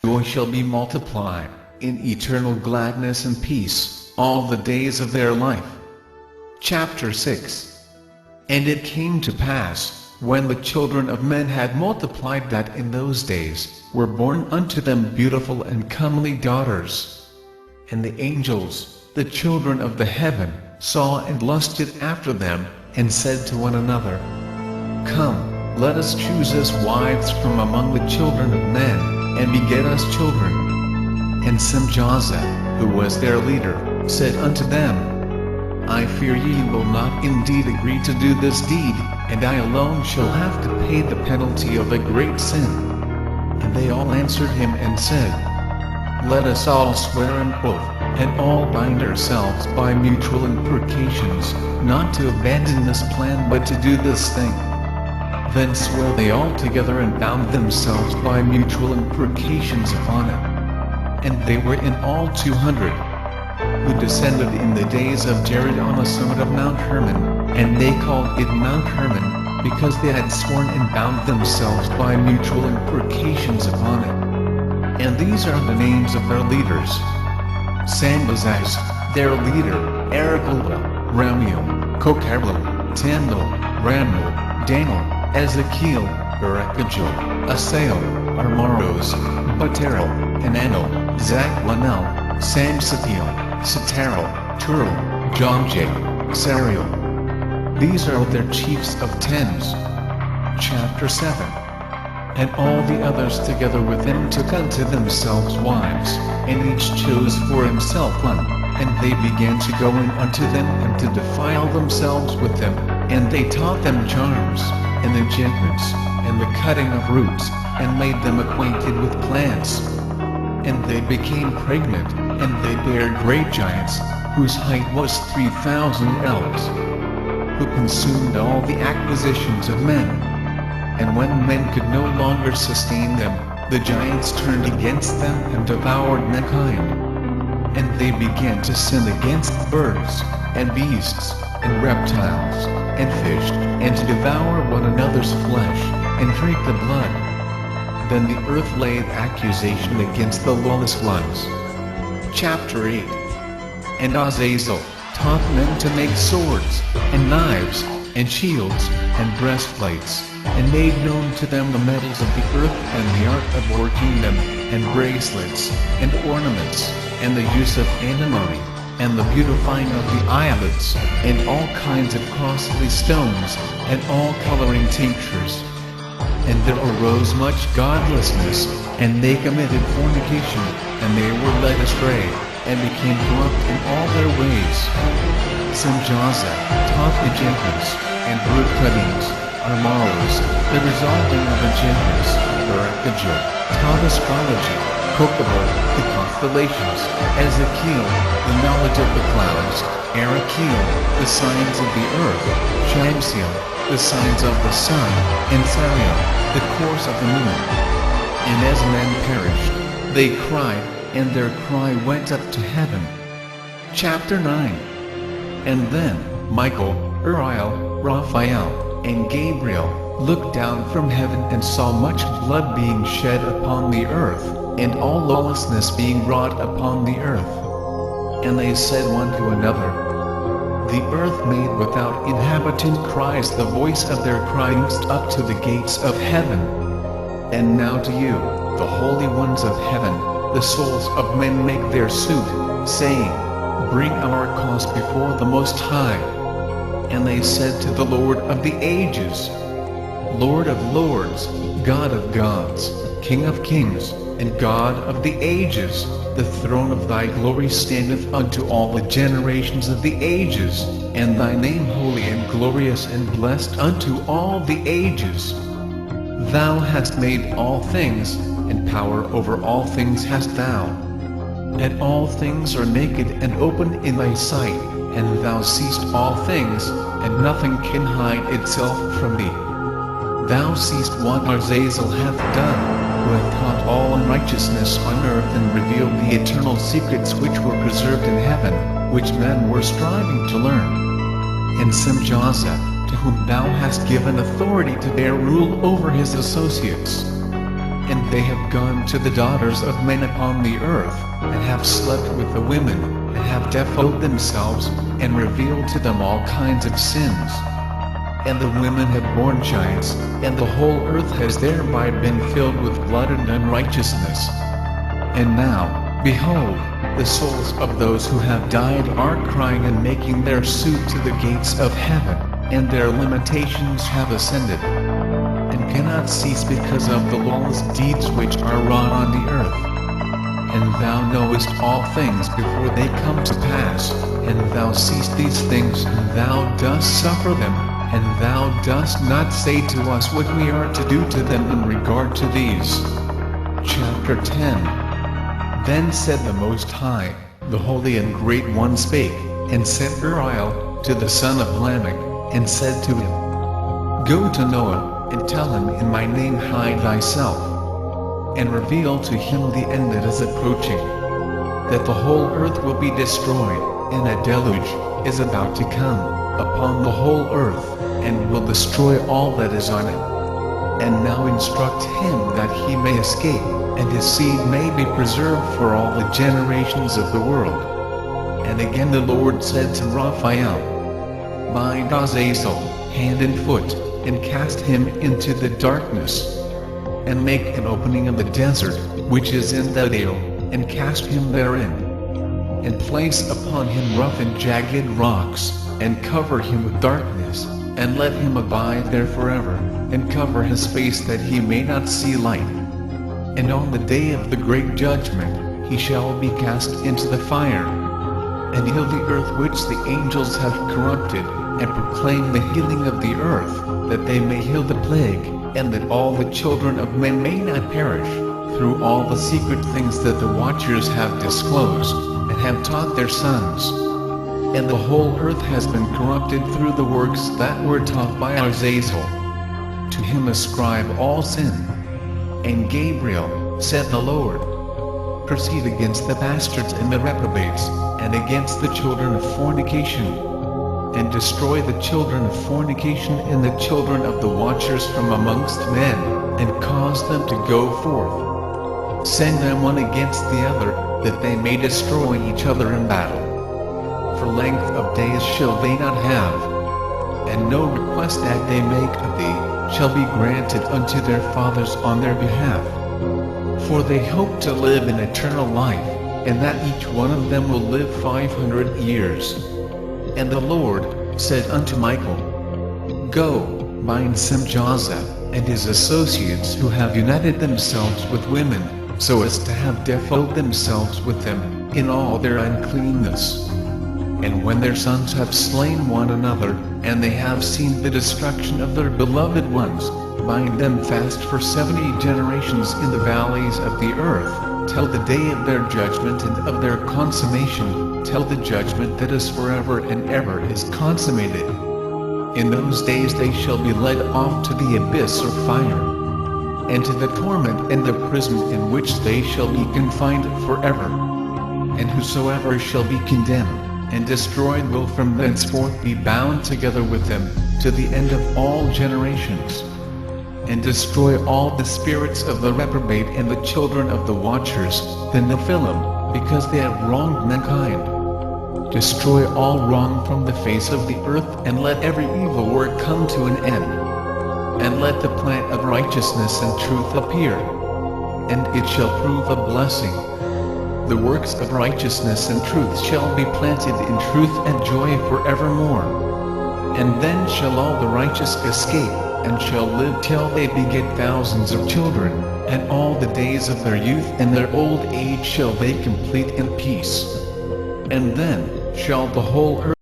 joy shall be multiplied, in eternal gladness and peace, all the days of their life. Chapter 6. And it came to pass, when the children of men had multiplied, that in those days were born unto them beautiful and comely daughters. And the angels, the children of the heaven, saw and lusted after them, and said to one another, Come, let us choose us wives from among the children of men, and beget us children. And Simjazah, who was their leader, said unto them, I fear ye will not indeed agree to do this deed, and I alone shall have to pay the penalty of a great sin. And they all answered him and said, Let us all swear an oath, and all bind ourselves by mutual imprecations, not to abandon this plan but to do this thing. Then swore they all together and bound themselves by mutual imprecations upon it. And they were in all 200, who descended in the days of Jared on the summit of Mount Hermon, and they called it Mount Hermon, because they had sworn and bound themselves by mutual imprecations upon it. And these are the names of their leaders: Sambazaz, their leader, Aragula, Ramiel, Kokarla, Tandil, Ramel, Daniel, Ezekiel, Berekajil, Asael, Armaros, Baterel, Hananel, Zaklanel, Samsatiel, Satarel, Turel, Jomjay, Sariel. These are their chiefs of tens. Chapter 7. And all the others together with them took unto themselves wives, and each chose for himself one, and they began to go in unto them and to defile themselves with them, and they taught them charms, and enchantments, and the cutting of roots, and made them acquainted with plants. And they became pregnant, and they bare great giants, whose height was 3,000 ells, who consumed all the acquisitions of men. And when men could no longer sustain them, the giants turned against them and devoured mankind. And they began to sin against birds, and beasts, and reptiles, and fish, and to devour one another's flesh, and drink the blood. Then the earth laid accusation against the lawless ones. Chapter 8. And Azazel taught men to make swords, and knives, and shields, and breastplates, and made known to them the metals of the earth, and the art of working them, and bracelets, and ornaments, and the use of antimony, and the beautifying of the eyelids, and all kinds of costly stones, and all coloring tinctures. And there arose much godlessness, and they committed fornication, and they were led astray, and became corrupt in all their ways. Simjazah taught enchantments, and root cuttings, armaros, the resolving of enchantments, Berekajil taught astrology, Kokabal, the constellations, Ezekiel, the knowledge of the clouds, Arakiel, the signs of the earth, Shamsiel, the signs of the sun, and Sariel, the course of the moon. And as men perished, they cried, and their cry went up to heaven. Chapter 9. And then Michael, Uriel, Raphael, and Gabriel looked down from heaven and saw much blood being shed upon the earth, and all lawlessness being wrought upon the earth. And they said one to another, The earth made without inhabitant cries the voice of their cryings up to the gates of heaven. And now to you, the holy ones of heaven, the souls of men make their suit, saying, Bring our cause before the Most High. And they said to the Lord of the ages, Lord of lords, God of gods, King of kings, and God of the ages, the throne of thy glory standeth unto all the generations of the ages, and thy name holy and glorious and blessed unto all the ages. Thou hast made all things, and power over all things hast thou. And all things are naked and open in thy sight, and thou seest all things, and nothing can hide itself from thee. Thou seest what Azazel hath done, who hath taught all unrighteousness on earth, and revealed the eternal secrets which were preserved in heaven, which men were striving to learn. And Simjazah, to whom thou hast given authority to bear rule over his associates. And they have gone to the daughters of men upon the earth, and have slept with the women, and have defiled themselves, and revealed to them all kinds of sins. And the women have borne giants, and the whole earth has thereby been filled with blood and unrighteousness. And now, behold, the souls of those who have died are crying and making their suit to the gates of heaven, and their lamentations have ascended, and cannot cease because of the lawless deeds which are wrought on the earth. And thou knowest all things before they come to pass, and thou seest these things, and thou dost suffer them, and thou dost not say to us what we are to do to them in regard to these. Chapter 10. Then said the Most High, the Holy and Great One spake, and sent Uriel to the son of Lamech, and said to him, Go to Noah, and tell him in my name hide thyself, and reveal to him the end that is approaching, that the whole earth will be destroyed, and a deluge is about to come upon the whole earth, and will destroy all that is on it. And now instruct him that he may escape, and his seed may be preserved for all the generations of the world. And again the Lord said to Raphael, Bind Azazel, hand and foot, and cast him into the darkness, and make an opening in the desert, which is in the dale, and cast him therein, and place upon him rough and jagged rocks, and cover him with darkness, and let him abide there forever, and cover his face that he may not see light. And on the day of the great judgment, he shall be cast into the fire, and heal the earth which the angels have corrupted, and proclaim the healing of the earth, that they may heal the plague, and that all the children of men may not perish, through all the secret things that the watchers have disclosed, and have taught their sons. And the whole earth has been corrupted through the works that were taught by Azazel. To him ascribe all sin. And Gabriel, said the Lord, proceed against the bastards and the reprobates, and against the children of fornication, and destroy the children of fornication and the children of the watchers from amongst men, and cause them to go forth. Send them one against the other, that they may destroy each other in battle. For length of days shall they not have, and no request that they make of thee shall be granted unto their fathers on their behalf. For they hope to live in eternal life, and that each one of them will live 500 years. And the Lord said unto Michael, Go, bind Simjaza, and his associates who have united themselves with women, so as to have defiled themselves with them, in all their uncleanness. And when their sons have slain one another, and they have seen the destruction of their beloved ones, bind them fast for 70 generations in the valleys of the earth, till the day of their judgment and of their consummation, till the judgment that is forever and ever is consummated. In those days they shall be led off to the abyss or fire, and to the torment and the prison in which they shall be confined forever. And whosoever shall be condemned and destroyed will from thenceforth be bound together with them, to the end of all generations. And destroy all the spirits of the reprobate and the children of the watchers, the Nephilim, because they have wronged mankind. Destroy all wrong from the face of the earth, and let every evil work come to an end. And let the plant of righteousness and truth appear, and it shall prove a blessing. The works of righteousness and truth shall be planted in truth and joy forevermore. And then shall all the righteous escape, and shall live till they beget thousands of children, and all the days of their youth and their old age shall they complete in peace. And then shall the whole earth